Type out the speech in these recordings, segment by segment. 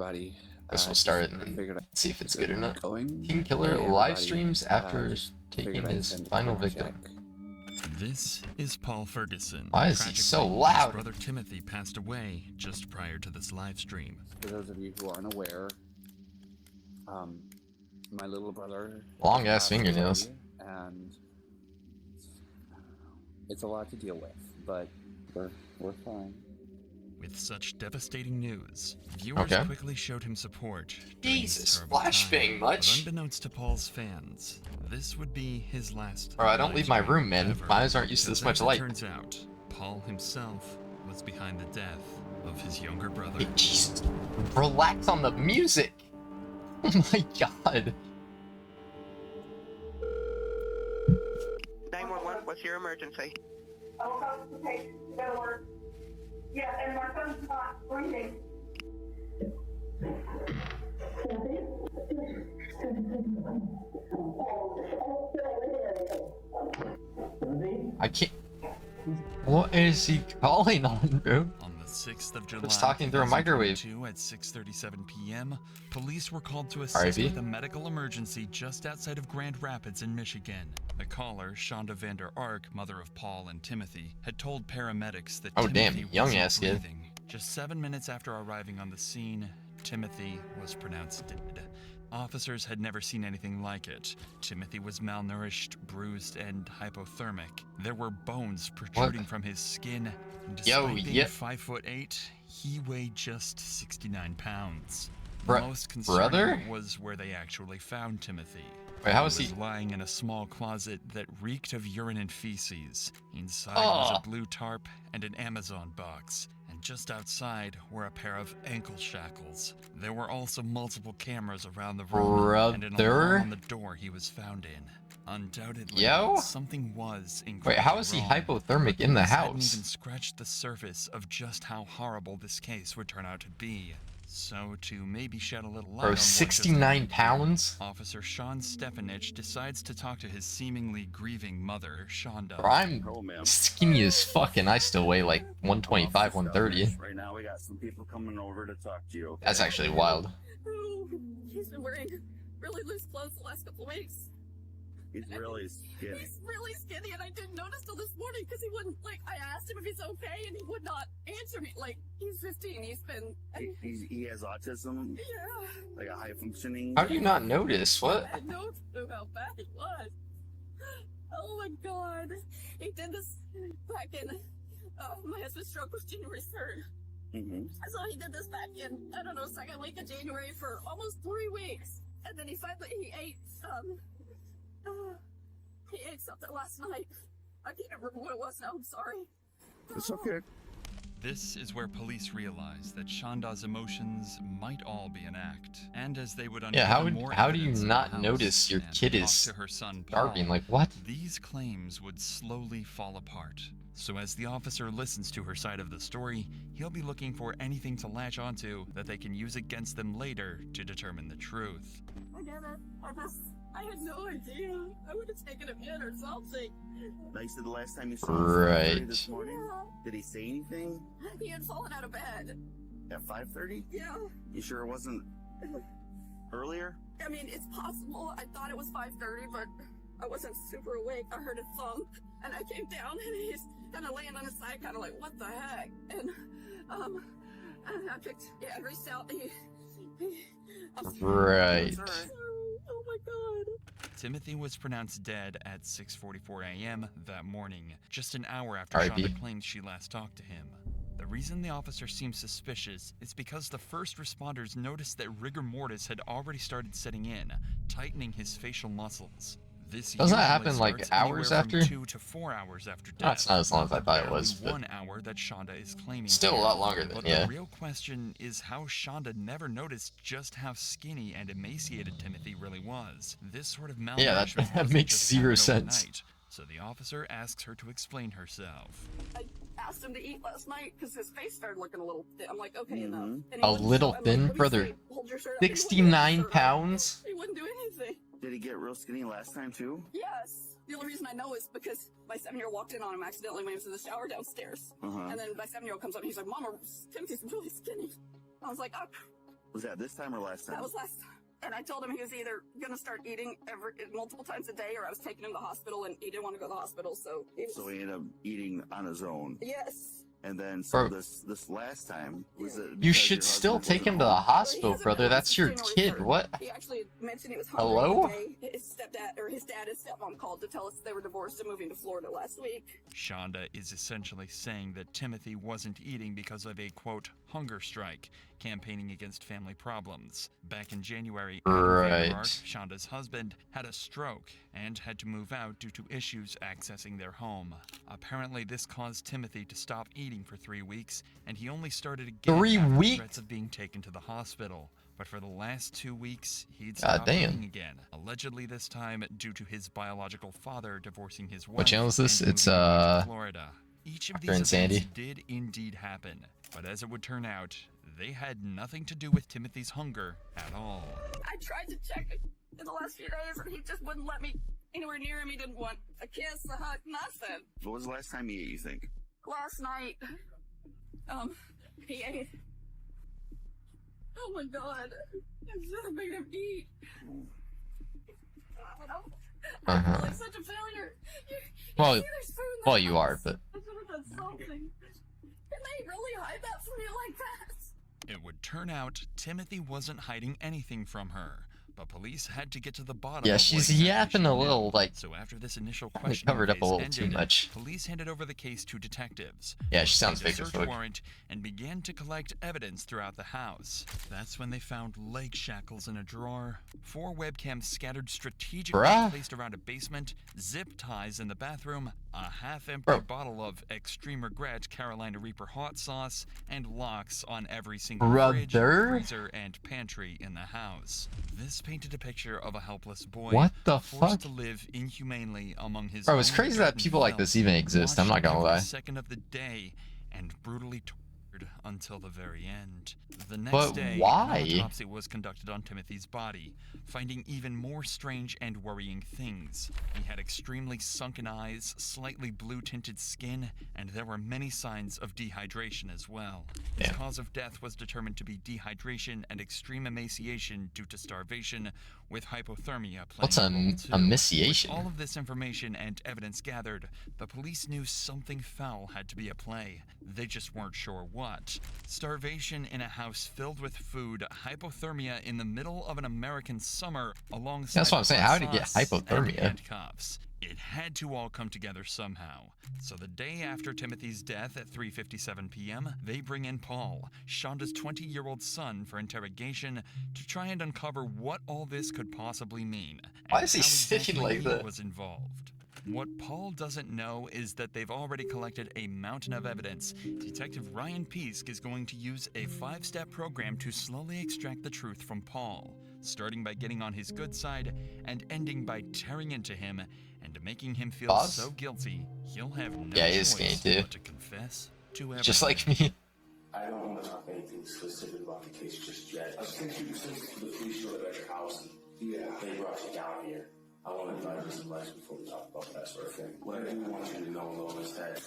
everybody. Guess we'll start it and see if it's good or not. King Killer live streams after taking his final victim. This is Paul Ferguson. Why is he so loud? His brother Timothy passed away just prior to this live stream. For those of you who aren't aware, my little brother. Long ass fingernails. And it's a lot to deal with, but we're fine. With such devastating news, viewers quickly showed him support. Jesus, flashbang much? But unbeknownst to Paul's fans, this would be his last. Bro, I don't leave my room, man. My eyes aren't used to this much light. Turns out, Paul himself was behind the death of his younger brother. Hey, Jesus, relax on the music. Oh my God. 911, what's your emergency? Oh, okay, that'll work. Yeah, and my son's not breathing. I can't. What is he calling on, bro? On the 6th of July, It's talking through a microwave. At 6:37 p.m., police were called to assist with a medical emergency just outside of Grand Rapids in Michigan. The caller, Shonda Vander Ark, mother of Paul and Timothy, had told paramedics that Timothy wasn't breathing. Just 7 minutes after arriving on the scene, Timothy was pronounced dead. Officers had never seen anything like it. Timothy was malnourished, bruised, and hypothermic. There were bones protruding from his skin. And despite being 5'8", he weighed just 69 pounds. Most concerning was where they actually found Timothy. Wait, how is he? He was lying in a small closet that reeked of urine and feces. Inside was a blue tarp and an Amazon box. And just outside were a pair of ankle shackles. There were also multiple cameras around the room and an alarm on the door he was found in. Undoubtedly, something was incredibly Wait, how is he hypothermic in the house? Hadn't even scratched the surface of just how horrible this case would turn out to be. So, to maybe shed a little light on 69 pounds? Officer Sean Stefanich decides to talk to his seemingly grieving mother, Shonda. Bro, I'm skinny as fuck and I still weigh like 125, 130. Right now we got some people coming over to talk to you. Okay? That's actually wild. He's been wearing really loose clothes the last couple of weeks. He's really skinny. He's really skinny, and I didn't notice till this morning because he wouldn't, like, I asked him if he's okay, and he would not answer me. Like, he's 15, he's been... He has autism? Yeah. Like a high functioning? How do you not notice? What? I know how bad it was. Oh my God. He did this back in... my husband's stroke was January 3rd. Mm-hmm. So he did this back in, I don't know, second week of January for almost 3 weeks. And then he finally, he ate something last night. I can't remember what it was now, I'm sorry. It's okay. This is where police realize that Shonda's emotions might all be an act. And as they would how do you not notice your kid is starving? Like, what? These claims would slowly fall apart. So as the officer listens to her side of the story, he'll be looking for anything to latch onto that they can use against them later to determine the truth. I get it. I had no idea. I would have taken him in or something. Now you said the last time you saw him this morning? Yeah. Did he say anything? He had fallen out of bed. At 5:30? Yeah. You sure it wasn't earlier? I mean, it's possible. I thought it was 5:30, but I wasn't super awake. I heard a thump, and I came down, and he's kind of laying on his side, kind of like, what the heck? And I reached out. Right. Oh my God. Timothy was pronounced dead at 6:44 a.m. that morning, just an hour after Shonda claims she last talked to him. The reason the officer seems suspicious is because the first responders noticed that rigor mortis had already started setting in, tightening his facial muscles. This doesn't that happen like hours after? 2 to 4 hours after death. That's not as long as I thought it was. 1 hour that Shonda is claiming. Still a lot longer than The real question is how Shonda never noticed just how skinny and emaciated Timothy really was. This sort of malnourishment that makes zero sense. overnight, so the officer asks her to explain herself. I asked him to eat last night because his face started looking a little thin. I'm like, okay, enough. And a little thin, brother. 69 pounds? He wouldn't do anything. Did he get real skinny last time too? Yes. The only reason I know is because my 7-year-old walked in on him accidentally when he was in the shower downstairs. And then my 7-year-old comes up and he's like, Mama, Timothy's really skinny. I was like, oh, Was that this time or last time? That was last time. And I told him he was either going to start eating multiple times a day, or I was taking him to the hospital, and he didn't want to go to the hospital, so he ended up eating on his own. Yes. And then, so Bro, this last time, was it... you should still take him to the hospital, brother. That's your kid. What? He actually mentioned he was hungry. Hello? His stepdad, or his dad and stepmom called to tell us they were divorced and moving to Florida last week. Shonda is essentially saying that Timothy wasn't eating because of a, quote, hunger strike, campaigning against family problems. Back in January, right. Shonda's husband, had a stroke and had to move out due to issues accessing their home. Apparently, this caused Timothy to stop eating for 3 weeks, and he only started getting 3 weeks? threats of being taken to the hospital. But for the last 2 weeks, he'd stopped eating again. Allegedly this time due to his biological father divorcing his wife. What channel is this? It's Florida. Each of these events did indeed happen, but as it would turn out, they had nothing to do with Timothy's hunger at all. I tried to check it in the last few days, and he just wouldn't let me anywhere near him. He didn't want a kiss, a hug, nothing. What was the last time he ate, you think? Last night, he ate. Oh my God! I should have made him eat. I feel like such a failure. Well, you are, but. I should have done something. Can they really hide that from me like that? It would turn out Timothy wasn't hiding anything from her, but police had to get to the bottom. Yeah, of she's what yapping a little, like. So after this initial question, covered up a little too much. Police handed over the case to detectives. Yeah, she sounds fake as fuck. Warrant and began to collect evidence throughout the house. That's when they found leg shackles in a drawer, 4 webcams scattered strategically placed around a basement, zip ties in the bathroom, a half-empty bottle of Extreme Regret Carolina Reaper hot sauce, and locks on every single fridge, freezer, and pantry in the house. This painted a picture of a helpless boy forced to live inhumanely among his it's crazy that people like this even exist. I'm not gonna lie. Second of the day and brutally tortured until the very end. The next day, an autopsy was conducted on Timothy's body, finding even more strange and worrying things. He had extremely sunken eyes, slightly blue-tinted skin, and there were many signs of dehydration as well. His cause of death was determined to be dehydration and extreme emaciation due to starvation, with hypothermia playing What's a role too. emaciation? With all of this information and evidence gathered, the police knew something foul had to be at play. They just weren't sure what. Starvation in a house filled with food, hypothermia in the middle of an American summer, alongside that's what I'm saying. How did he get hypothermia? Handcuffs. It had to all come together somehow. So the day after Timothy's death at 3:57 p.m., they bring in Paul, Shonda's 20-year-old son, for interrogation to try and uncover what all this could possibly mean. Why is he sitting like that? Was involved. What Paul doesn't know is that they've already collected a mountain of evidence. Detective Ryan Peask is going to use a 5-step program to slowly extract the truth from Paul, starting by getting on his good side and ending by tearing into him and making him feel so guilty he'll have no choice but to confess to everything. Just like me. I don't want to talk anything specific about the case just yet. I think you since the police showed up at your house and they brought you down here. I want to dive into some lights before we talk about that sort of thing. What I do want you to know, though, is that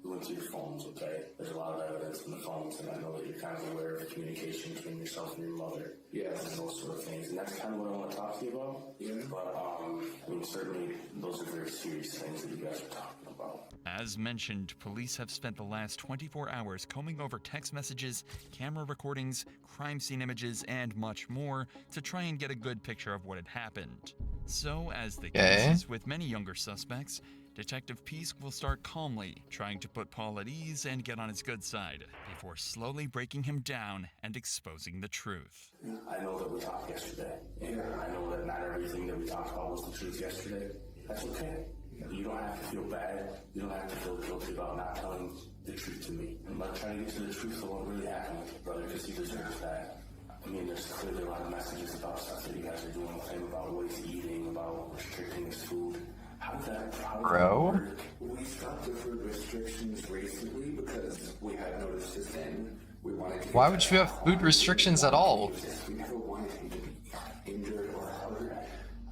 you went to your phones, okay? There's a lot of evidence in the phones, and I know that you're kind of aware of the communication between yourself and your mother. And those sort of things. And that's kind of what I want to talk to you about. But, I mean, certainly, those are very serious things that you guys are talking about. As mentioned, police have spent the last 24 hours combing over text messages, camera recordings, crime scene images, and much more to try and get a good picture of what had happened. So, as the case is with many younger suspects, Detective Peask will start calmly, trying to put Paul at ease and get on his good side, before slowly breaking him down and exposing the truth. I know that we talked yesterday, and I know that not everything that we talked about was the truth yesterday. That's okay. You don't have to feel bad. You don't have to feel guilty about not telling the truth to me. I'm not trying to get to the truth of what really happened with your brother, because he deserves that. I mean, there's clearly a lot of messages about stuff that you guys are doing with him, about what he's eating, about restricting his food. How does that work? We stopped the food restrictions recently because we had noticed his end. We wanted to. Why would you have food restrictions at all? We never wanted him to be injured or hurt.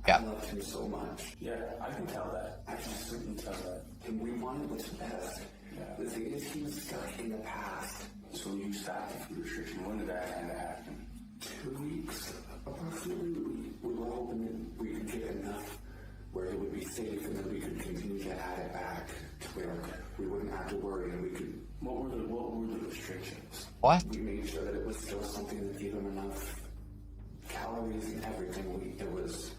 Yeah. I loved him so much. Yeah, I can tell that. I can certainly tell that. And we wanted what's best. The thing is, he was stuck in the past. So you stopped the food restriction. When did that kind of happen? 2 weeks, approximately. We were hoping that we could get enough where it would be safe, and then we could continue to add it back to where we wouldn't have to worry, and we could. What were the restrictions? What? We made sure that it was still something that gave him enough calories and everything. It was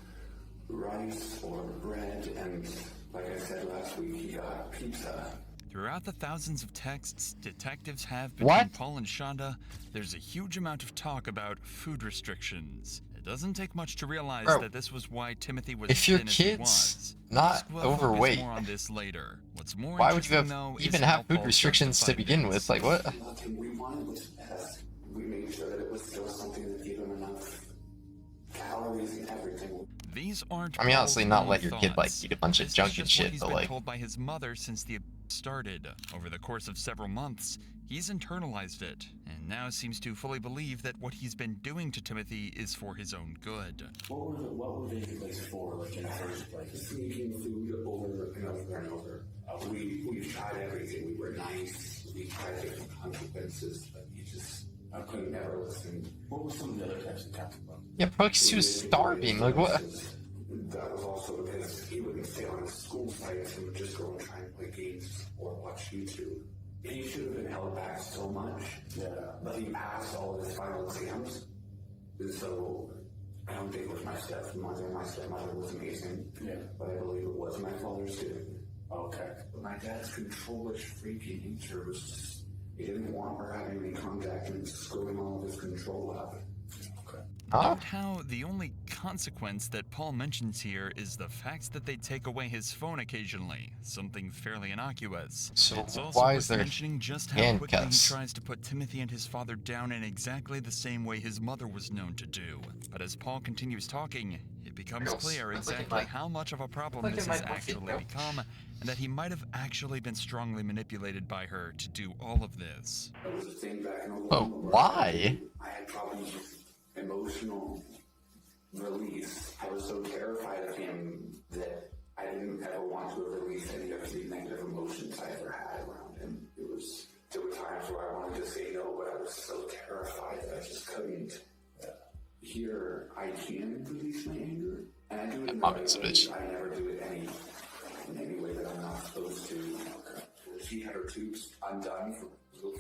rice or bread, and like I said last week, he got pizza. Throughout the thousands of texts detectives have between Paul and Shonda, there's a huge amount of talk about food restrictions. It doesn't take much to realize that this was why Timothy was if your thin as he kid's was. not We'll overweight, focus more on this later. What's more why would you interesting, though, is even how have food Paul restrictions to justified begin this. with? Like, what? Nothing we wanted was best. We made sure that it was still something that gave him enough calories and everything. These aren't. I mean, honestly, Paul's not own let your kid like thoughts. eat a bunch of This junk is and just what shit, he's but been like, told by his mother since the started. Over the course of several months, he's internalized it, and now seems to fully believe that what he's been doing to Timothy is for his own good. What were they like for, like in the first place? Sneaking food over and over and over. We tried everything. We were nice. We tried different consequences, but I couldn't never listen. What were some of the other types of consequences? yeah, probably 'cause he was starving. Like, what? That was also because he wouldn't stay on his school sites. He would just go and try and play games or watch YouTube. He should have been held back so much. Yeah. But he passed all of his final exams. And so I don't think it was my stepmother. My stepmother was amazing. Yeah. But I believe it was my father's too. Okay. But my dad's controllish, freaky nature was just, he didn't want her having any contact and screwing all of his control out. Okay. Note how the only consequence that Paul mentions here is the fact that they take away his phone occasionally, something fairly innocuous. So it's also why worth is there mentioning just how quickly he handcuffs? tries to put Timothy and his father down in exactly the same way his mother was known to do. But as Paul continues talking, it becomes clear exactly how much of a problem this has actually become, and that he might have actually been strongly manipulated by her to do all of this. It was a thing back in But why? I had problems with emotional release. I was so terrified of him that I didn't ever want to release any of the negative emotions I ever had around him. There were times where I wanted to say no, but I was so terrified that I just couldn't. Here, I can release my anger, and I do it in the right way. I never do it in any way that I'm not supposed to. She had her tubes undone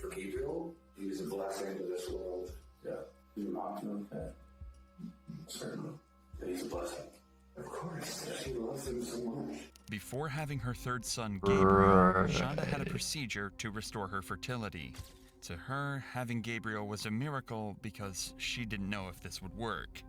for Gabriel. He was a blessing to this world. Yeah. You not know that? Certainly. That he's a blessing. Of course. She loves him so much. Before having her third son, Gabriel, Shonda had a procedure to restore her fertility. To her, having Gabriel was a miracle because she didn't know if this would work.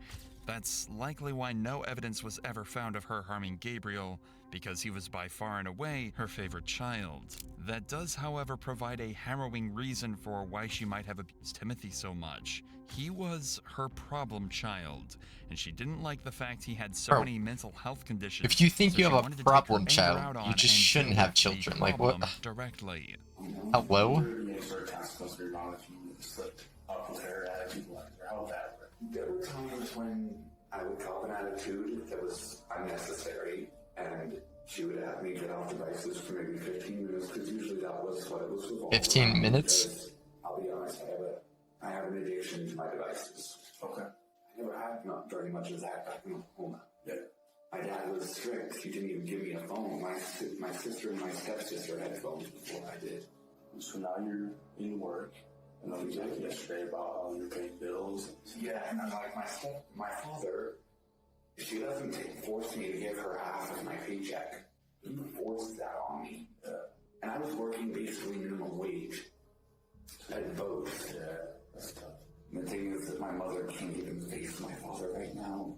That's likely why no evidence was ever found of her harming Gabriel, because he was by far and away her favorite child. That does, however, provide a harrowing reason for why she might have abused Timothy so much. He was her problem child, and she didn't like the fact he had so many mental health conditions. If you think so you she have a wanted to take problem her anger child, out on you just and shouldn't deal have with the children. Like, what? problem directly. Hello? Any sort of consequence for your mom if you slipped up with her attitude like her? How would that work? There were times when I would cop an attitude that was unnecessary, and she would have me get off devices for maybe 15 minutes, because usually that was what it was revolved 15 around, minutes? because, I'll be honest, I have an addiction to my devices. Okay. I never had not very much of that back in Oklahoma. Yeah. My dad was strict. He didn't even give me a phone. My sister and my stepsister had phones before I did. So now you're in work, and then you talked yesterday about how you're paying bills. Yeah, and I'm like, my father, she doesn't force me to give her half of my paycheck. He forced that on me. And I was working basically minimum wage at both. Yeah, that's tough. And the thing is that my mother can't even face my father right now.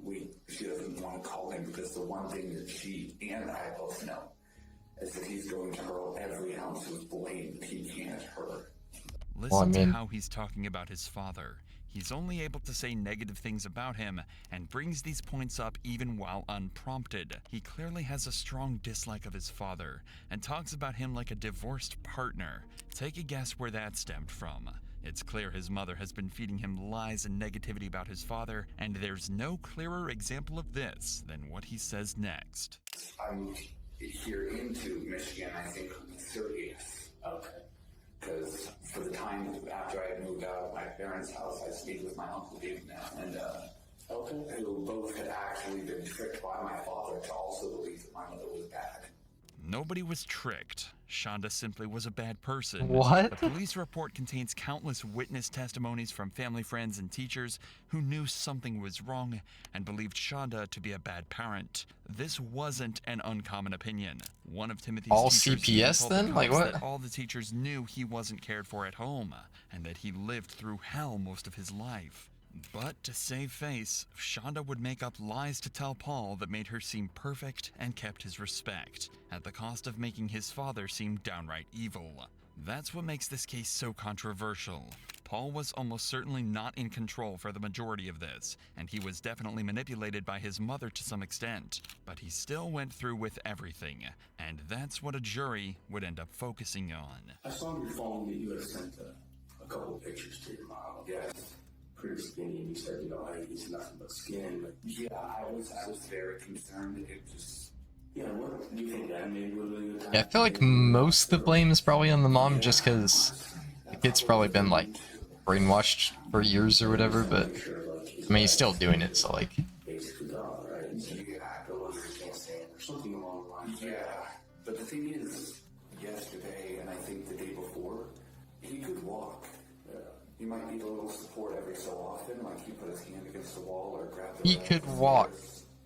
She doesn't want to call him, because the one thing that she and I both know is that he's going to hurl every ounce of blame that he can at her. Listen to how he's talking about his father. He's only able to say negative things about him and brings these points up even while unprompted. He clearly has a strong dislike of his father and talks about him like a divorced partner. Take a guess where that stemmed from. It's clear his mother has been feeding him lies and negativity about his father, and there's no clearer example of this than what he says next. I moved here into Michigan, I think, on the 30th. Okay. Because for the time after I moved out of my parents' house, I stayed with my Uncle Dave now, and who both had actually been tricked by my father to also believe that my mother was bad. Nobody was tricked. Shonda simply was a bad person. What? The police report contains countless witness testimonies from family, friends, and teachers who knew something was wrong and believed Shonda to be a bad parent. This wasn't an uncommon opinion. One of Timothy's All teachers even CPS told the then? Like cops what? that all the teachers knew he wasn't cared for at home and that he lived through hell most of his life. But to save face, Shonda would make up lies to tell Paul that made her seem perfect and kept his respect, at the cost of making his father seem downright evil. That's what makes this case so controversial. Paul was almost certainly not in control for the majority of this, and he was definitely manipulated by his mother to some extent, but he still went through with everything, and that's what a jury would end up focusing on. I saw on your phone that you had sent a couple pictures to your mom. Yes. Pretty skinny, and you said, hey, he's nothing but skin. But yeah, I was very concerned. It just, what do you think that made really good? Yeah, I feel like most of the blame is probably on the mom, just because the kid's probably been like brainwashed for years or whatever. But I mean, he's still doing it, so like. Basically, God, right? Yeah, I don't understand or something along the lines. Yeah, but the thing is, yesterday and I think the day before, he could walk. He might need a little support every so often, like he put his hand against the wall or grab the He could walk.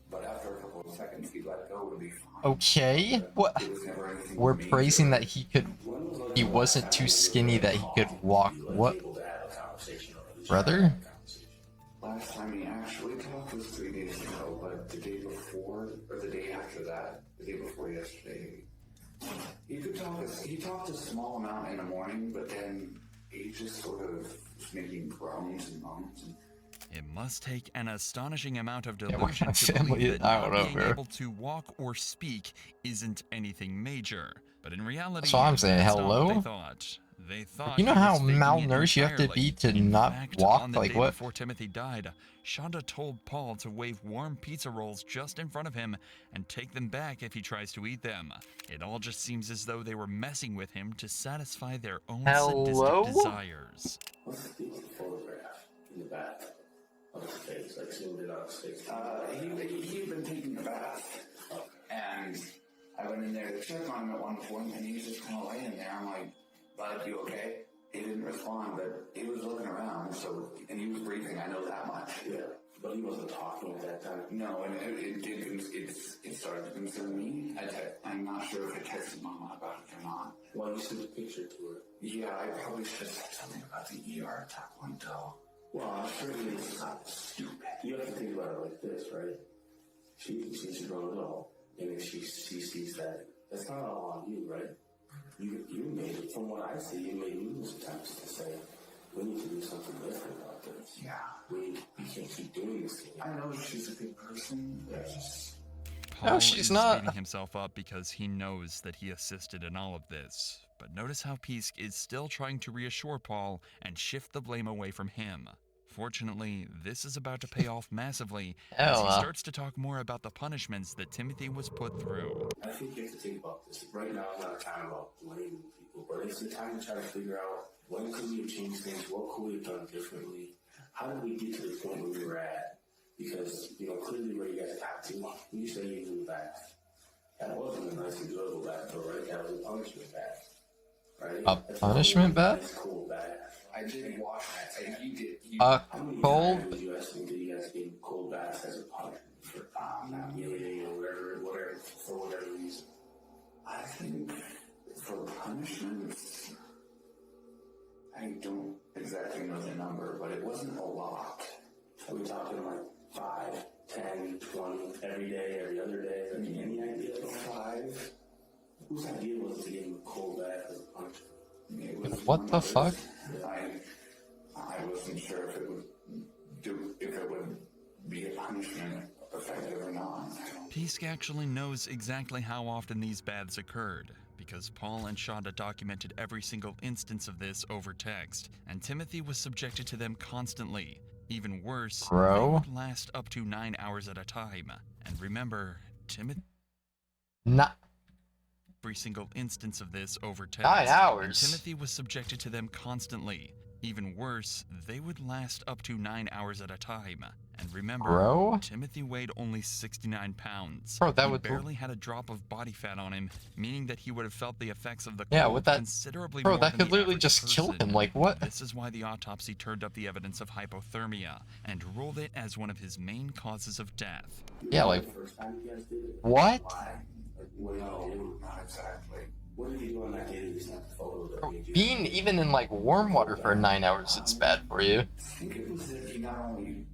But after a couple of seconds, he'd let go and be fine. Okay, what? We're praising that he wasn't too skinny that he could walk. What? Brother? Last time he actually talked was 3 days ago, but the day before, or the day after that, the day before yesterday, he talked a small amount in the morning, but then he just sort of was making groans and moans. It must take an astonishing amount of delusion my to family- believe that I don't not know, being bro. able to walk or speak isn't anything major. But in reality, That's what I'm saying, that's not what hello? they thought. They thought You know he how was faking it malnourished you have to entirely. be to In not fact, walk? on the Like day what? before Timothy died, Shonda told Paul to wave warm pizza rolls just in front of him and take them back if he tries to eat them. It all just seems as though they were messing with him to satisfy their own Hello? sadistic desires. What's the photograph in the bath of his face? Like zoomed it out his face. He had been taking a bath, and I went in there to check on him at one point, and he was just kind of laying there. I'm like, "Bud, you okay?" He didn't respond, but he was looking around, and he was breathing. I know that much. Yeah, but he wasn't talking at that time. No, and it started to concern me. I'm not sure if I texted Mama about it or not. Well, you sent a picture to her. Yeah, I probably should have said something about the ER at that point, though. Well, I'm sure it's not stupid. You have to think about it like this, right? She's grown up, and if she sees that, that's not all on you, right? You made it, from what I see, you made numerous attempts to say, we need to do something different about this. Yeah. We can't keep doing this thing. I know she's a good person. Yeah. Paul No, she's is not. beating himself up because he knows that he assisted in all of this. But notice how Pisk is still trying to reassure Paul and shift the blame away from him. Fortunately, this is about to pay off massively as he starts to talk more about the punishments that Timothy was put through. I think you have to think about this. Right now is not a time about blaming people, but it's a time to try to figure out when could we have changed things, what could we have done differently, how did we get to the point where we were at? Because, clearly where you guys got to, you say you knew that. That wasn't a nice enjoyable bath, though, right? That was a punishment bath, right? A punishment bath? Nice, cool bath. I did wash that. He did. A cold? Did you guys get cold baths as a punishment for not mealing or whatever, for whatever reason? I think for punishments, I don't exactly know the number, but it wasn't a lot. Are we talking like 5, 10, 20 every day, every other day? Any idea? 5? Whose idea was to give him a cold bath as a punishment? What the fuck? I wasn't sure if it would be a punishment effective or not. Pisk actually knows exactly how often these baths occurred, because Paul and Shonda documented every single instance of this over text, and Timothy was subjected to them constantly. Even worse, they would last up to 9 hours at a time. And remember, Timothy... every single instance of this over text. 9 hours? And Timothy was subjected to them constantly. Even worse, they would last up to 9 hours at a time. And remember, Bro? Timothy weighed only 69 pounds. Bro, that he would... barely had a drop of body fat on him, meaning that he would have felt the effects of the Yeah, cold with that... considerably Bro, more that than could the literally average just kill person. him, like, what? This is why the autopsy turned up the evidence of hypothermia and ruled it as one of his main causes of death. Yeah, like... First time you guys did it? What? Why? Like, what did you do? Not exactly. What did you do on that day that you snapped the photo that Bro, made you? being even in, like, warm water for 9 hours, it's bad for you. I think it was that he not only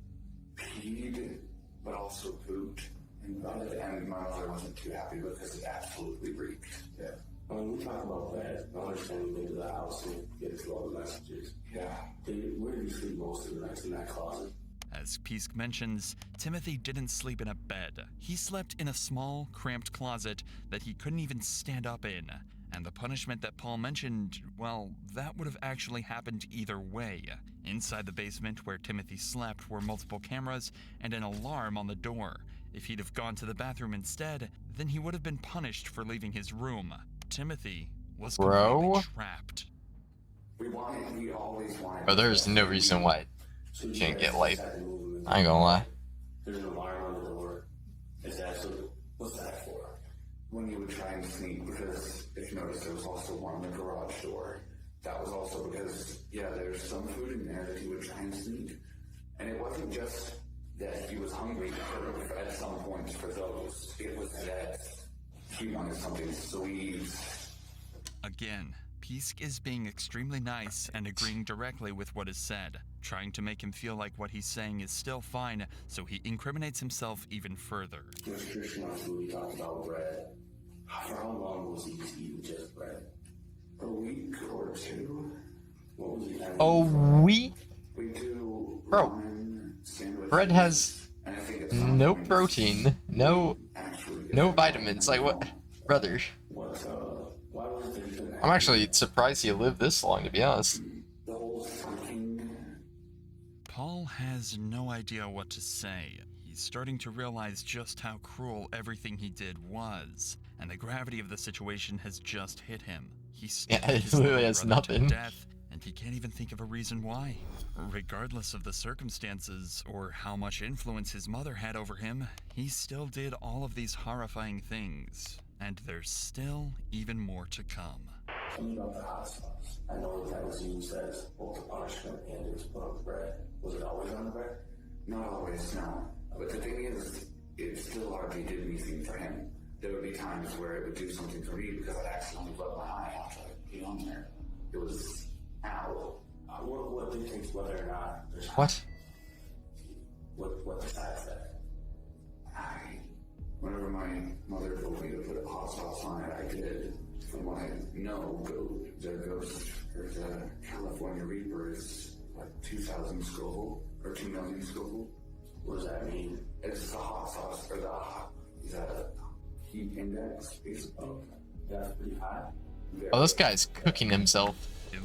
peed, but also pooped. And by the end, my mother wasn't too happy because it absolutely reeked. Yeah. When we talk about that, I understand you into the house and get to all the messages. Yeah. Where did you sleep most of the nights in that closet? As Pisk mentions, Timothy didn't sleep in a bed. He slept in a small, cramped closet that he couldn't even stand up in. And the punishment that Paul mentioned, well, that would have actually happened either way. Inside the basement where Timothy slept were multiple cameras and an alarm on the door. If he'd have gone to the bathroom instead, then he would have been punished for leaving his room. Timothy was completely trapped. We always wanted. Bro, there's no reason why So you you can't guys get light. decided to move him in. I ain't gonna lie. There's an alarm on the door. Is that so? What's that for? When you would try and sneak, because if you notice, there was also one on the garage door. That was also because, yeah, there's some food in there that he would try and sneak. And it wasn't just that he was hungry at some points for those. It was that he wanted something sweet. Again, Pisk is being extremely nice and agreeing directly with what is said, trying to make him feel like what he's saying is still fine, so he incriminates himself even further. Mr. Christian on food, he talked about bread. For how long was he just eating just bread? A week or two. What was he having? Oh, we... We do Bro, ramen sandwiches, bread has and I think at some no point protein, no vitamins. Like, what? Brother, Why was it that he couldn't I'm actually surprised he lived this long, to be honest. the whole thinking. Paul has no idea what to say. He's starting to realize just how cruel everything he did was, and the gravity of the situation has just hit him. He stabbed it his literally little has brother to nothing. death, and he can't even think of a reason why. Regardless of the circumstances or how much influence his mother had over him, he still did all of these horrifying things, and there's still even more to come. Tell me about the hot sauce. I know that was used as both a punishment and it was put on the bread. Was it always on the bread? Not always, no. But the thing is, it still hardly did anything for him. There would be times where it would do something for me because I'd accidentally rub my eye after I'd be on there. It was, ow. What dictates whether or not there's What? What decides that? Whenever my mother told me to put hot sauce on it, I did. From what I know, there's a California Reaper is like 2,000 Scoville, or 2 million Scoville. What does that mean? It's the hot sauce, or the heat index, basically. That's pretty high. Oh, this guy's cooking himself.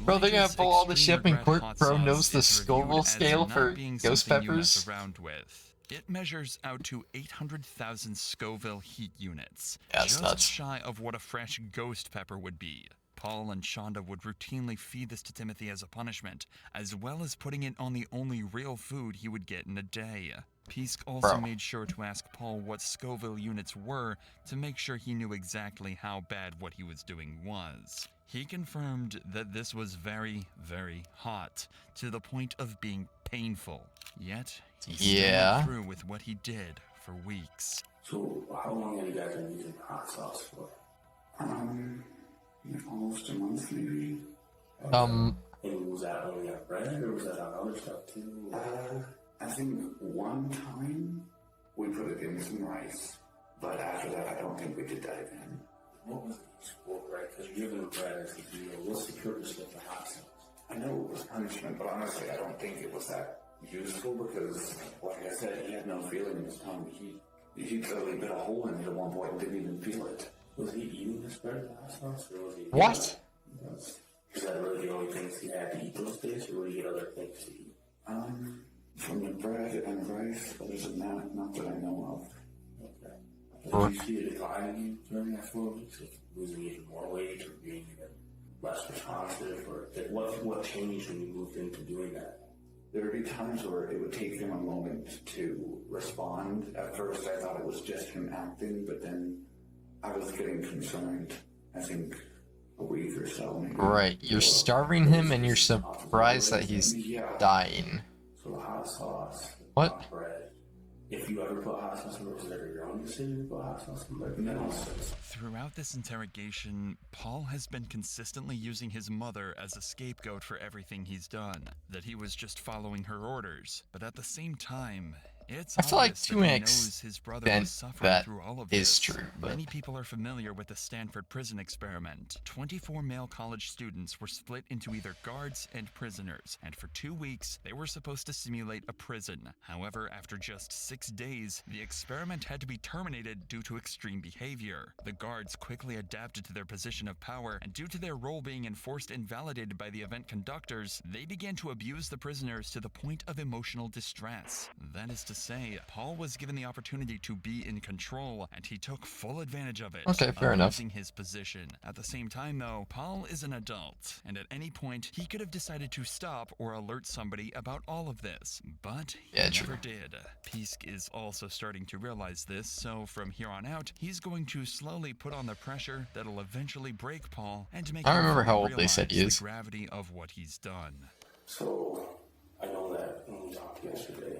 Bro, they're gonna pull all the shit up in court. Bro knows the Scoville scale for ghost peppers. Around with. It measures out to 800,000 Scoville heat units, Yeah, that's just nuts. shy of what a fresh ghost pepper would be. Paul and Shonda would routinely feed this to Timothy as a punishment, as well as putting it on the only real food he would get in a day. Pisk also made sure to ask Paul what Scoville units were to make sure he knew exactly how bad what he was doing was. He confirmed that this was very, very hot, to the point of being painful. Yet, he still went through with what he did for weeks. So, how long have you guys been using hot sauce for? Almost a month, maybe. And was that only on bread, or was that on other stuff too? I think one time we put it in some rice, but after that, I don't think we did that again. What was it used for, right? Because you're giving bread as the deal. What's the purpose of the hot sauce? I know it was punishment, but honestly, I don't think it was that useful because, like I said, he had no feeling in his tongue. He totally bit a hole in it at one point and didn't even feel it. Was he eating this bread with hot sauce, or was he? What? Is that really the only things he had to eat those days, or would he get other things to eat? From the bread and rice, other than that, not that I know of. Okay. Did you see a decline in you during that 4 weeks? Of losing even more weight or being even less responsive? Or what changed when you moved into doing that? There would be times where it would take him a moment to respond. At first, I thought it was just him acting, but then I was getting concerned. I think a week or so. Maybe. Right, you're starving him and you're surprised that he's dying. So hot sauce, What? hot bread. If you ever put hot sauce on bread, was it ever your own decision to put hot sauce on bread? No. Throughout this interrogation, Paul has been consistently using his mother as a scapegoat for everything he's done, that he was just following her orders. But at the same time, it's I feel like obvious to that an he knows his brother was extent suffering that through all of is this. true, but Many people are familiar with the Stanford prison experiment. 24 male college students were split into either guards and prisoners, and for 2 weeks, they were supposed to simulate a prison. However, after just 6 days, the experiment had to be terminated due to extreme behavior. The guards quickly adapted to their position of power, and due to their role being enforced and validated by the event conductors, they began to abuse the prisoners to the point of emotional distress. That is to say, Paul was given the opportunity to be in control, and he took full advantage of it. Okay, fair enough. Abusing his position. At the same time, though, Paul is an adult, and at any point, he could have decided to stop or alert somebody about all of this. But he never did. Pisk is also starting to realize this, so from here on out, he's going to slowly put on the pressure that'll eventually break Paul and make I him remember how old they realize said he is. the gravity of what he's done. So, I know that when we talked yesterday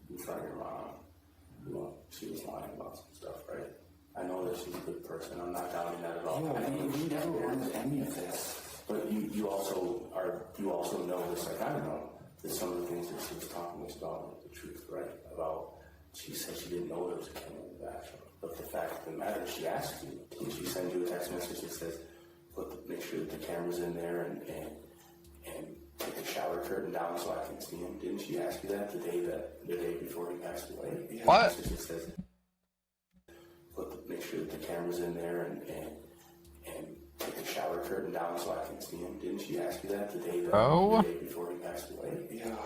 in front of your mom, she was lying about some stuff, right? I know that she's a good person. I'm not doubting that at all. Yeah, we never wanted any of this. But you also know this, like I know, that some of the things that she was talking to us about were the truth, right? About, she said she didn't know there was a camera in the bathroom. But the fact of the matter, she asked you, did she send you a text message that says, make sure that the camera's in there and take the shower curtain down so I can see him? Didn't she ask you that the day before he passed away? Yeah, what? It says, make sure that the camera's in there and take the shower curtain down so I can see him. Didn't she ask you that the day before he passed away? Yeah.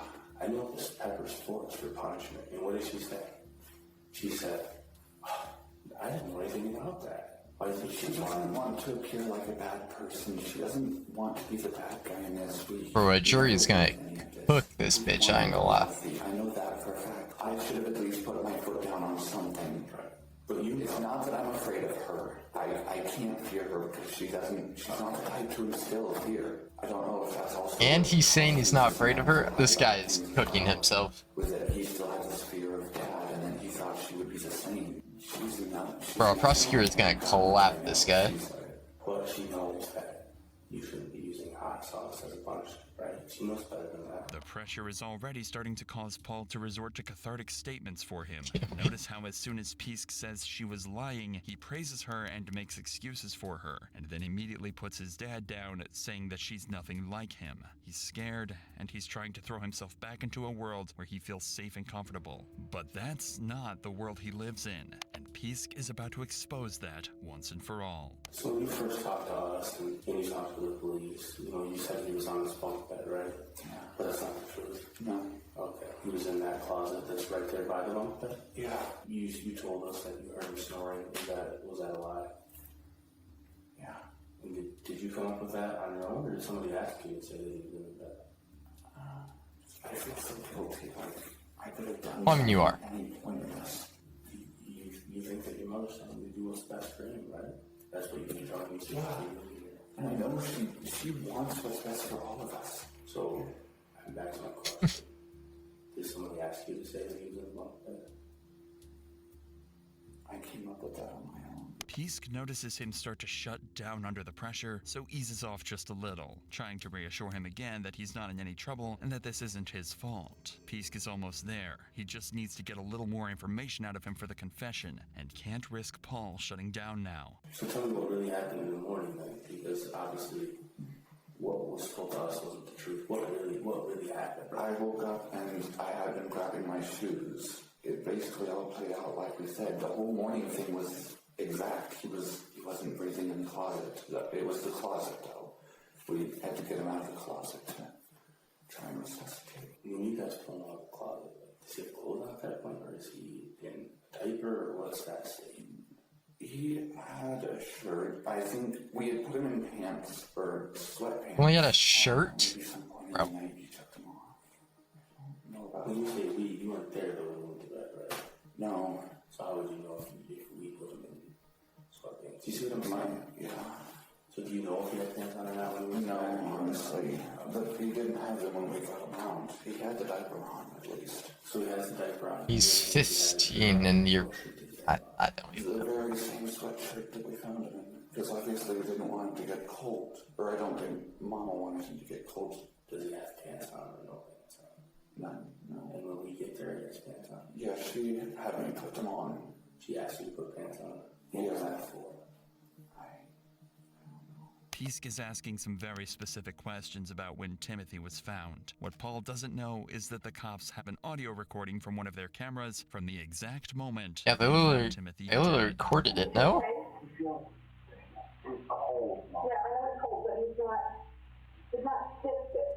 I know this pepper sports for punishment. And what did she say? She said, I didn't know anything about that. Why do you think She doesn't want to appear like a bad person. She doesn't want to be the bad guy in this. Bro, a jury's gonna cook this bitch, I ain't gonna lie. I know that for a fact. I should have at least put my foot down on something. But it's not that I'm afraid of her. I can't fear her because she's not the type to instill fear. I don't know if that's also... And he's saying he's not afraid of her? This guy is cooking himself. Was that he still has this fear of Dad, and then he thought she would be the same. She's not... Bro, a prosecutor is gonna clap this guy. But she knows that you shouldn't be using hot sauce as a punishment, right? She knows better than that. The pressure is already starting to cause Paul to resort to cathartic statements for him. Notice how as soon as Pisk says she was lying, he praises her and makes excuses for her, and then immediately puts his dad down, saying that she's nothing like him. He's scared, and he's trying to throw himself back into a world where he feels safe and comfortable. But that's not the world he lives in, and Pisk is about to expose that once and for all. So when you first talked to us, and you talked to the police, you said he was on his bunk bed, right? Yeah. But that's not the truth. No. Okay. He was in that closet that's right there by the bunk bed? Yeah. You told us that you heard him snoring. Was that a lie? Yeah. And did you come up with that on your own, or did somebody ask you and say that you did that? I feel so guilty. I could have done I mean, you are. any point in this. You think that your mother's telling you to do what's best for him, right? That's what you've been telling me to. And I know she wants what's best for all of us. So, back to my question. Did somebody ask you to say that he was in the bunk bed? I came up with that on my own. Pisk notices him start to shut down under the pressure, so eases off just a little, trying to reassure him again that he's not in any trouble and that this isn't his fault. Pisk is almost there. He just needs to get a little more information out of him for the confession, and can't risk Paul shutting down now. So tell me what really happened in the morning then, because obviously what was told to us wasn't the truth. What really happened? I woke up and I had been grabbing my shoes. It basically all played out like we said. The whole morning thing was exact. He wasn't breathing in the closet. It was the closet though. We had to get him out of the closet to try and resuscitate. When you guys pull him out of the closet, does he have clothes on at that point, or is he in a diaper, or what's that state? a shirt. I think we had put him in pants or sweatpants. Only had a shirt? Maybe some point in Bro. the night he took them off. I don't know about When you say we, you weren't there though when we went to bed, right? No. So how would you know if we put him in sweatpants? Do you see what I'm saying? Yeah. So do you know if he had pants on or not when we went No, to bed? honestly. But he didn't have them when we got him out. He had the diaper on, at least. So he has the diaper on. He's 15 and you're... I don't even The know. very same sweatshirt that we found him in. Because obviously we didn't want him to get cold. Or I don't think Mama wanted him to get cold. Does he have pants on or no pants on? None. No. And when we get there, he has pants on. Yeah, she had me put them on. She asked you to put pants on. Yeah. What was that for? Pisk is asking some very specific questions about when Timothy was found. What Paul doesn't know is that the cops have an audio recording from one of their cameras from the exact moment Yeah, they they literally found Timothy they literally dead. recorded it, no? Yeah, I know it's cold, but he's not sick,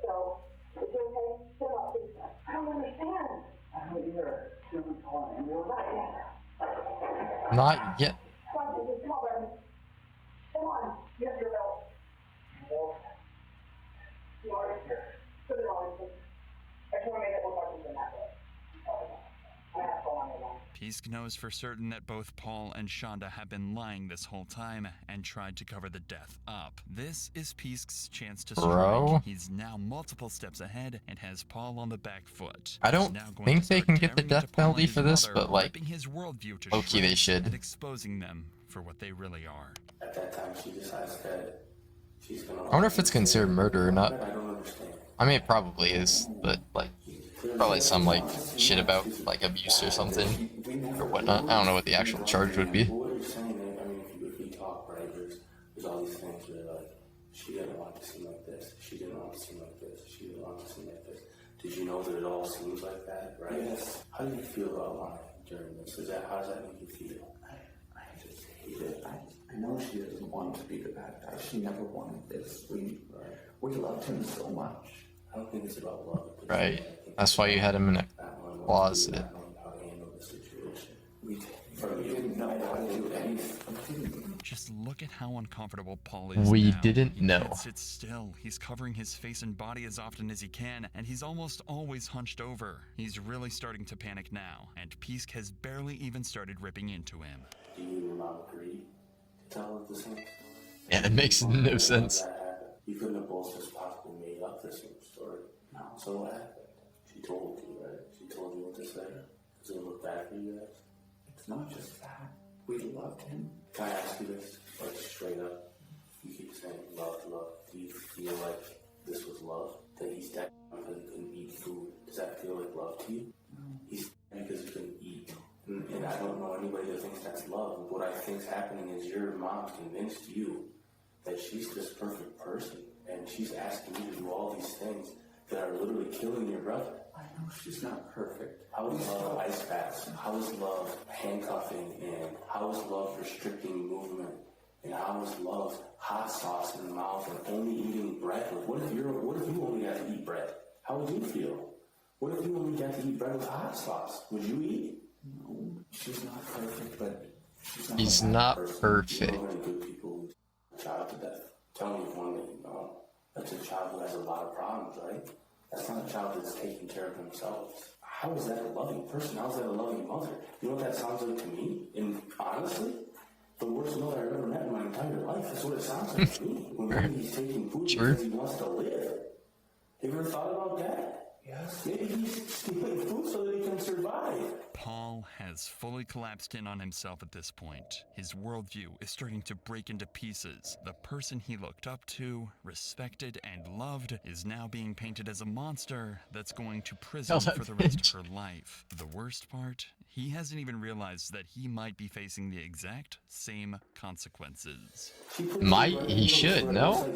so is he okay? Still up, please. I don't understand. I don't either. She was calling and you're right. Not yet. Come on, baby, come on, baby. Come on, get your belt. You are here. Put it on, please. I just want to make it look like he's in that way. I have to go on alone. Pisk knows for certain that both Paul and Shonda have been lying this whole time and tried to cover the death up. This is Pisk's chance to strike. Bro. He's now multiple steps ahead and has Paul on the back foot. I don't He's now going think to they start can get the tearing death into Paul and penalty his for this, mother, but, like, ripping his worldview to low-key they shreds should. and exposing them for what they really are. At that time, she decides that she's gonna. I wonder if it's considered murder or not. I don't understand. I mean, it probably is, but, like, probably some, like, shit about, like, abuse or something, or whatnot. I don't know what the actual charge would be. What you're saying, I mean, if we talk, right, there's all these things where, like, she didn't want to seem like this, she didn't want to seem like this, she didn't want to seem like this. Did you know that it all seems like that, right? Yes. How do you feel about lying during this? How does that make you feel? I just hate it. I know she doesn't want to be the bad guy. She never wanted this. We loved him so much. I don't think it's about love. Right. That's why you had him in a closet. Not knowing how to handle the situation. We didn't know how to do anything. Just look at how uncomfortable Paul is We now. didn't He know. can't sit still. He's covering his face and body as often as he can, and he's almost always hunched over. He's really starting to panic now, and Pisk has barely even started ripping into him. Do you and your mom agree to tell her the same story? Yeah, it makes no sense. That happened. You couldn't have both just possibly made up the same story. No. So what happened? She told you, right? She told you what to say? Does it look bad for you guys? It's not just that. We loved him. Can I ask you this, like, straight up? You keep saying love, love. Do you feel like this was love? That he's dead because he couldn't eat food? Does that feel like love to you? No. He's dead because he couldn't eat. And I don't know anybody that thinks that's love. What I think's happening is your mom's convinced you that she's this perfect person, and she's asking you to do all these things that are literally killing your brother. I know she's not perfect. How is love ice baths? How is love handcuffing? And how is love restricting movement? And how is love hot sauce in the mouth and only eating bread? Like, what if you only got to eat bread? How would you feel? What if you only got to eat bread with hot sauce? Would you eat? No, she's not perfect, but she's not. He's not You know perfect. how many good people who child to death? Tell me if one that you know. That's a child who has a lot of problems, right? That's not a child that's taking care of themselves. How is that a loving person? How is that a loving mother? You know what that sounds like to me? And honestly, the worst mother I've ever met in my entire life. That's what it sounds like to me. When he's taking food because he wants to live. Have you ever thought about that? Yes. Maybe he's stealing food so that he can survive. Paul has fully collapsed in on himself at this point. His worldview is starting to break into pieces. The person he looked up to, respected, and loved is now being painted as a monster that's going to prison for the rest of her life. The worst part, he hasn't even realized that he might be facing the exact same consequences. He should, no?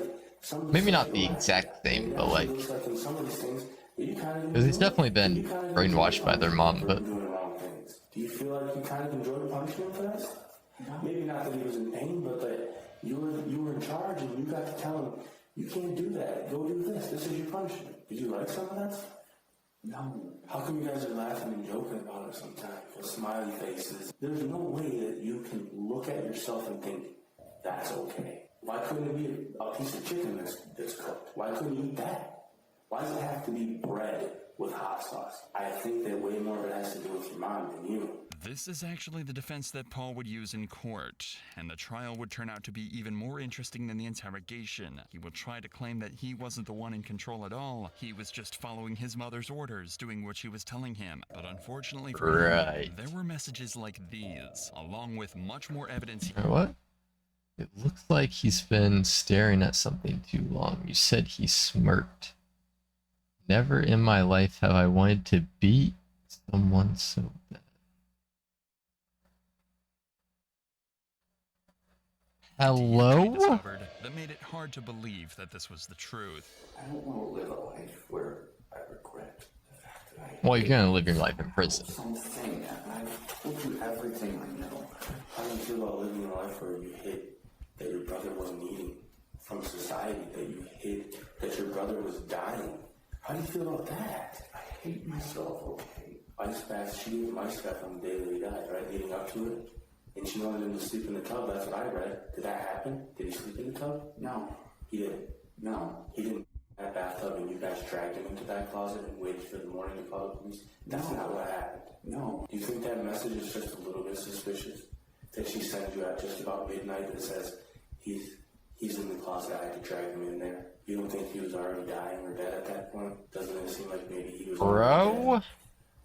Maybe not the exact same, but, like, because he's definitely been brainwashed by their mom, but... Do you feel like you kind of enjoyed punishment for this? Maybe not that he was in pain, but that you were in charge and you got to tell him, you can't do that. Go do this. This is your punishment. Did you like some of that? No. How come you guys are laughing and joking about it sometimes? With smiley faces. There's no way that you can look at yourself and think, that's okay. Why couldn't it be a piece of chicken that's cooked? Why couldn't you eat that? Why does it have to be bread with hot sauce? I think that way more of it has to do with your mom than you. This is actually the defense that Paul would use in court, and the trial would turn out to be even more interesting than the interrogation. He will try to claim that he wasn't the one in control at all. He was just following his mother's orders, doing what she was telling him. But unfortunately for him, there were messages like these, along with much more evidence. What? It looks like he's been staring at something too long. You said he smirked. Never in my life have I wanted to beat someone so bad. Hello? That made it hard to believe that this was the truth. I don't want to live a life where I regret the fact that I... Well, you're gonna live your life in prison. Something, I've told you everything I know. How do you feel about living a life where you hid that your brother wasn't eating from society, that you hid that your brother was dying? How do you feel about that? I hate myself, okay? Ice baths, she gave him ice bath on the day that he died, right? Leading up to it. And she wanted him to sleep in the tub. That's what I read. Did that happen? Did he sleep in the tub? No. He didn't. No. He didn't in that bathtub and you guys dragged him into that closet and waited for the morning to call the police? That's not what happened. No. Do you think that message is just a little bit suspicious? That she sent you at just about midnight that says, he's in the closet, I had to drag him in there. You don't think he was already dying or dead at that point? Doesn't it seem like maybe he was already dead?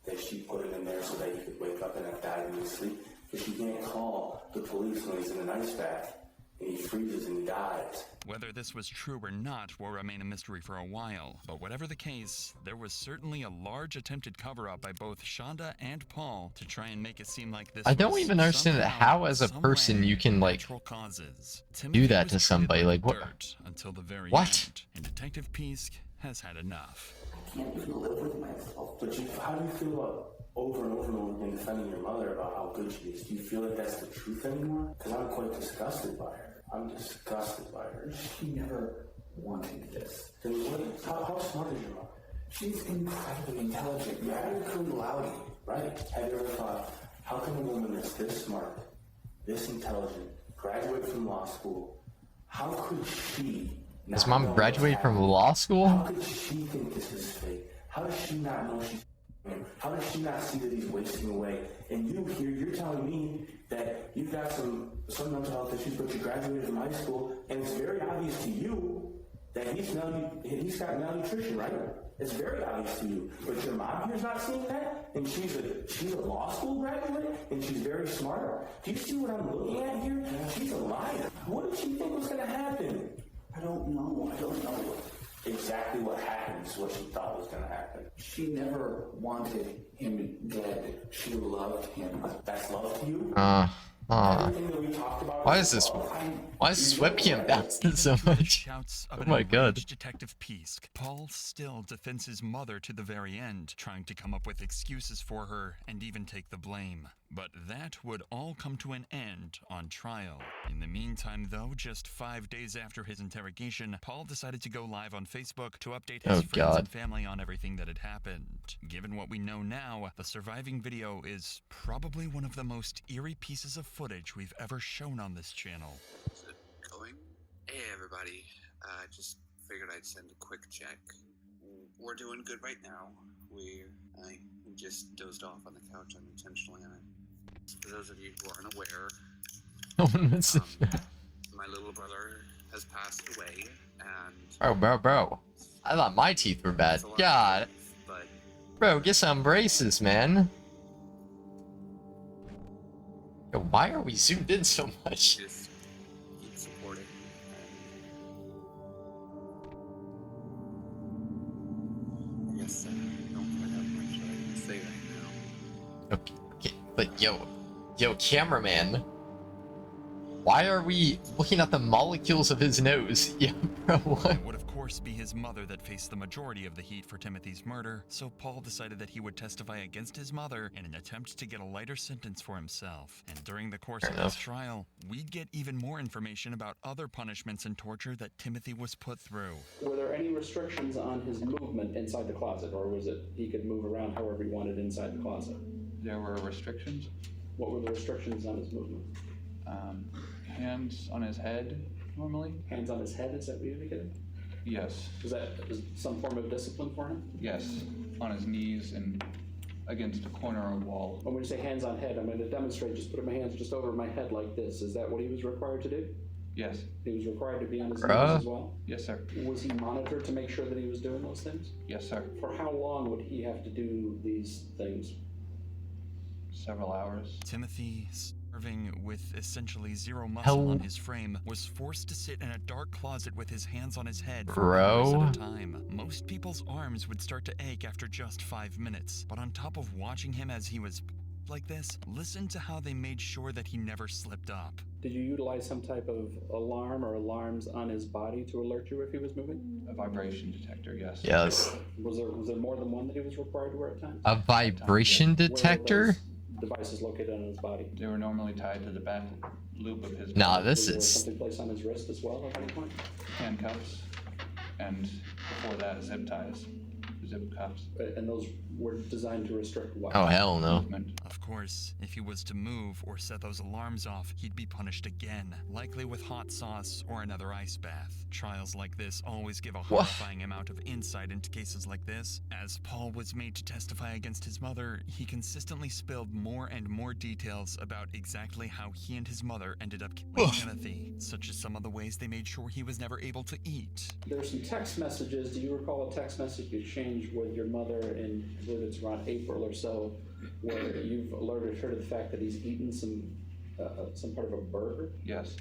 That she put him in there so that he could wake up and have died in his sleep? Because you can't call the police when he's in an ice bath and he freezes and he dies. Whether this was true or not will remain a mystery for a while, but whatever the case, there was certainly a large attempted cover-up by both Shonda and Paul to try and make it seem like this. I don't even understand how, as a person, you can like do that to somebody. Like what? Until the very what? End, and Detective Pisk has had enough. I can't even live with myself. But how do you feel about over and over and over again defending your mother about how good she is? Do you feel like that's the truth anymore? Because I'm quite disgusted by her. I'm disgusted by her. She never wanted this. Then how smart is your mother? She's incredibly intelligent. You had her cum laude, right? Have you ever thought, how can a woman that's this smart, this intelligent, graduate from law school, how could she... His mom graduated from law school? How could she think this is fake? How does she not know she's him? How does she not see that he's wasting away? And you here, you're telling me that you've got some mental health issues, but you graduated from high school, and it's very obvious to you that he's got malnutrition, right? It's very obvious to you. But your mom here's not seeing that, and she's a law school graduate, and she's very smart. Do you see what I'm looking at here? She's a liar. What did she think was going to happen? I don't know. I don't know. Exactly what happened is what she thought was going to happen. She never wanted him dead. She loved him. That's love to you? Everything that we talked about. Why is this webcam bouncing so much? Oh my god. Detective Pisk. Paul still defends his mother to the very end, trying to come up with excuses for her and even take the blame. But that would all come to an end on trial. In the meantime, though, just 5 days after his interrogation, Paul decided to go live on Facebook to update his friends and family on everything that had happened. Given what we know now, the surviving video is probably one of the most eerie pieces of footage we've ever shown on this channel. Is it going? Hey everybody, just figured I'd send a quick check. We're doing good right now. I just dozed off on the couch unintentionally, and for those of you who aren't aware, my little brother has passed away, and... Bro. I thought my teeth were bad. God. Bro, get some braces, man. Yo, why are we zoomed in so much? Just keep supporting. I guess I don't quite have much I can say right now. Okay, but yo, cameraman. Why are we looking at the molecules of his nose? Yeah, bro, what? It would of course be his mother that faced the majority of the heat for Timothy's murder, so Paul decided that he would testify against his mother in an attempt to get a lighter sentence for himself. And during the course of this trial, we'd get even more information about other punishments and torture that Timothy was put through. Were there any restrictions on his movement inside the closet, or was it he could move around however he wanted inside the closet? There were restrictions. What were the restrictions on his movement? Hands on his head, normally. Hands on his head, is that what you indicated? Yes. Is that some form of discipline for him? Yes. On his knees and against a corner of a wall. When you say hands on head, I'm going to demonstrate just putting my hands just over my head like this. Is that what he was required to do? Yes. He was required to be on his knees as well? Yes, sir. Was he monitored to make sure that he was doing those things? Yes, sir. For how long would he have to do these things? Several hours. Timothy, starving with essentially zero muscle on his frame, was forced to sit in a dark closet with his hands on his head for hours at a time. Most people's arms would start to ache after just 5 minutes, but on top of watching him as he was like this, listen to how they made sure that he never slipped up. Did you utilize some type of alarm or alarms on his body to alert you if he was moving? A vibration detector, yes. Yes. Was there more than one that he was required to wear at times? A vibration detector? Devices located on his body. They were normally tied to the back loop of his Nah, body. this Was is... there something placed on his wrist as well at any point? Handcuffs, and before that, zip ties, zip cuffs. And those were designed to restrict what? Oh, hell no. Of course, if he was to move or set those alarms off, he'd be punished again, likely with hot sauce or another ice bath. Trials like this always give a horrifying amount of insight into cases like this. As Paul was made to testify against his mother, he consistently spilled more and more details about exactly how he and his mother ended up killing Timothy, such as some of the ways they made sure he was never able to eat. There's some text messages. Do you recall a text message you exchanged with your mother in, I believe it's around April or so, where you've alerted her to the fact that he's eaten some part of a burger? Yes.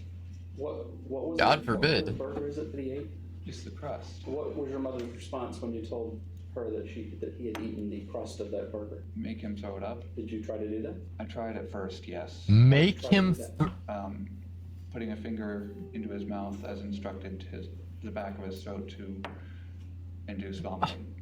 What was God it? forbid. What burger is it that he ate? Just the crust. What was your mother's response when you told her that he had eaten the crust of that burger? Make him throw it up. Did you try to do that? I tried at first, yes. Make him... Putting a finger into his mouth as instructed to the back of his throat to induce vomiting.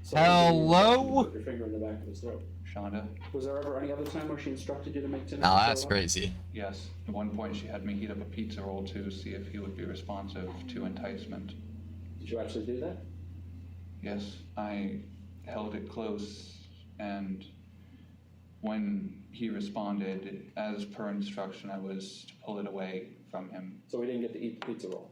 So Hello? Put your finger in the back of his throat. Shonda? Was there ever any other time where she instructed you to make Timothy? Now that's throw up? crazy. Yes. At one point she had me heat up a pizza roll to see if he would be responsive to enticement. Did you actually do that? Yes. I held it close, and when he responded, as per instruction, I was to pull it away from him. So we didn't get to eat the pizza roll?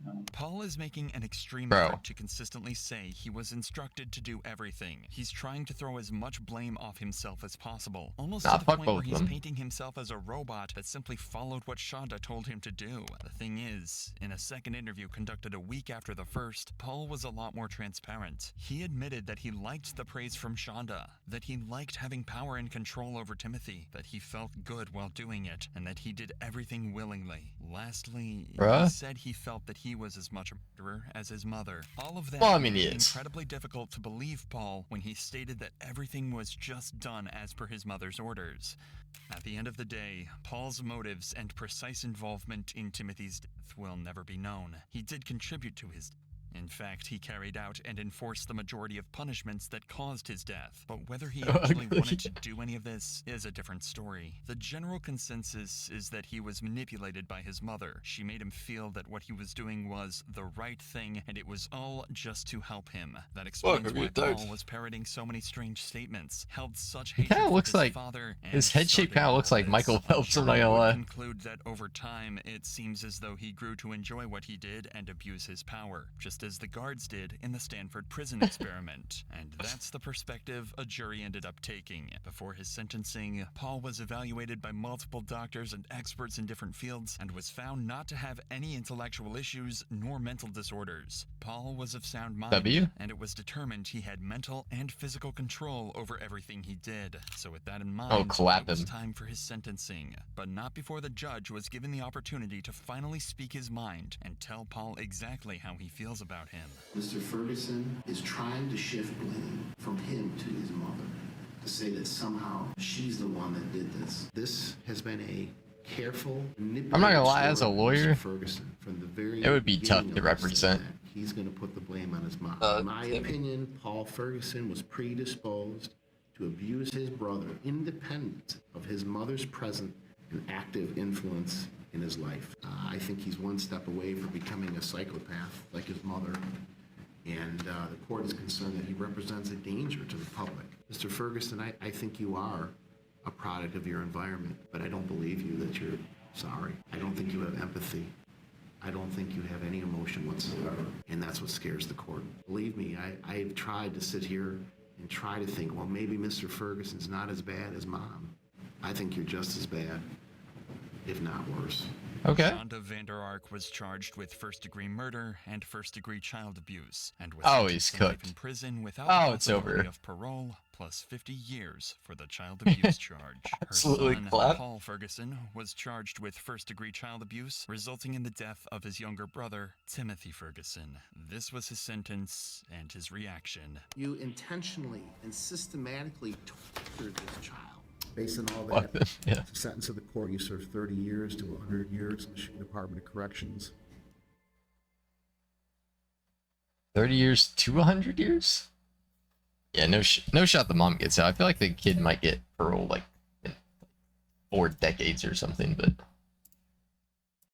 No. Paul is making an extreme effort to consistently say he was instructed to do everything. He's trying to throw as much blame off himself as possible, almost to the point where he's painting himself as a robot that simply followed what Shonda told him to do. The thing is, in a second interview conducted a week after the first, Paul was a lot more transparent. He admitted that he liked the praise from Shonda, that he liked having power and control over Timothy, that he felt good while doing it, and that he did everything willingly. Lastly, he said he felt that he was as much a murderer as his mother. All of that made it incredibly difficult to believe Paul when he stated that everything was just done as per his mother's orders. At the end of the day, Paul's motives and precise involvement in Timothy's death will never be known. He did contribute to his death. In fact, he carried out and enforced the majority of punishments that caused his death. But whether he actually wanted to do any of this is a different story. The general consensus is that he was manipulated by his mother. She made him feel that what he was doing was the right thing, and it was all just to help him. That explains why Paul was parroting so many strange statements, held such hatred for his father, and his head shape kind of looks like Michael Phelps. I'm not gonna lie. Conclude that over time, it seems as though he grew to enjoy what he did and abuse his power, just as the guards did in the Stanford prison experiment. And that's the perspective a jury ended up taking. Before his sentencing, Paul was evaluated by multiple doctors and experts in different fields and was found not to have any intellectual issues nor mental disorders. Paul was of sound mind, and it was determined he had mental and physical control over everything he did. So with that in mind, it was time for his sentencing. But not before the judge was given the opportunity to finally speak his mind and tell Paul exactly how he feels about him. Mr. Ferguson is trying to shift blame from him to his mother, to say that somehow she's the one that did this. This has been a careful, I'm not gonna lie, as a lawyer, Ferguson, from the very it would be tough to represent. He's going to put the blame on his mom. In my opinion, Paul Ferguson was predisposed to abuse his brother, independent of his mother's present and active influence in his life. I think he's one step away from becoming a psychopath like his mother, and the court is concerned that he represents a danger to the public. Mr. Ferguson, I think you are a product of your environment, but I don't believe you that you're Sorry. I don't think you have empathy. I don't think you have any emotion whatsoever. And that's what scares the court. Believe me, I've tried to sit here and try to think, well, maybe Mr. Ferguson's not as bad as Mom. I think you're just as bad, if not worse. Okay. Shonda Vander Ark was charged with first-degree murder and first-degree child abuse, and was he's sentenced to life cooked. in prison without It's possibility over. of parole, plus 50 years for the child abuse charge. Her Absolutely son, clap. Paul Ferguson, was charged with first-degree child abuse, resulting in the death of his younger brother, Timothy Ferguson. This was his sentence and his reaction. You intentionally and systematically tortured this child. Based on all that, Yeah. the sentence of the court, you serve 30 years to 100 years in the Michigan Department of Corrections. 30 years to 100 years? Yeah, no shot the mom gets out. I feel like the kid might get parole like in 4 decades or something, but